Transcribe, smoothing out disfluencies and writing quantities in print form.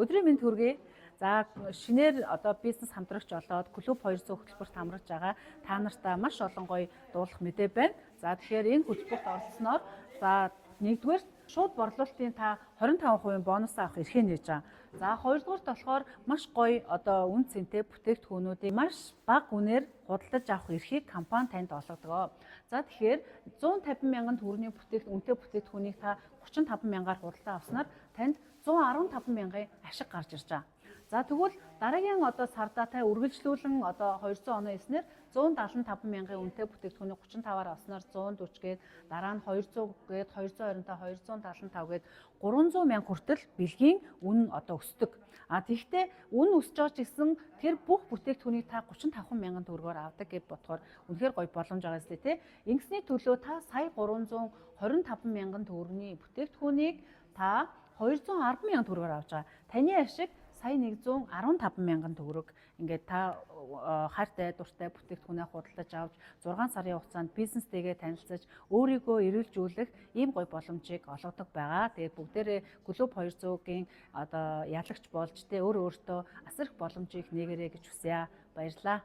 Өдрийн мэнд хүргэе. За шинээр одоо бизнес хамтрагч болоод клуб 200 хөтөлбөрт хамраж байгаа та нартаа маш олон гоё дуулах мэдээ байна. За тэгэхээр энэ хөтөлбөрт оролцсноор за нэгдүгээр шууд борлуулалтын та 25% бонус авах эрхээ нээж байгаа. За хоёрдугаарт болохоор маш гоё одоо үн цэнтэй бүтээгдэхүүнүүдийг маш бага үнээр худалдаж авах эрхийг компани танд олгодог. За тэгэхээр 150 мянган төгрөгийн үнэтэй бүтээгдэхүүнийг та 35 мянгаар худалдаа авснаар танд 115 мянган ашиг гарч ирж байгаа. За тэгвэл дараагийн одоо сардаа та үргэлжлүүлэн одоо 200 оноо эснээр 175 мянган үнэтэй бүтээгдэхүүнийг 35-аар авснаар 140 гээд дараа нь 200 гээд 225 275 гээд 300 мянга хүртэл бэлгийн үн одоо өсдөг. Тэгэхдээ үн өсөж байгаа ч гэсэн тэр бүх бүтээгдэхүүнийг та 35 мянган төгрөгөөр авдаг гэж бодохоор үнэхээр гоё боломж байгаа зү тэ. Ингэсний төлөө та сая 325 мянган төгрөгийн бүтээгдэхүүнийг та 210 мянган төгрөгөөр авч байгаа. Таны ашиг сая 115 мянган төгрөг ингээд та хайртай дуртай бүтээгдэхүүнээ худалдаж авч 6 сарын хугацаанд бизнестэйгээ танилцаж өөрийгөө эрүүлжүүлэх ийм гоё боломжийг олгодог байгаа. Тэгээд бүгдээрээ клуб 200-гийн одоо ялагч болж тэ өөртөө асар их боломжийг нээгээрэй гэж хүсье. Баярлалаа.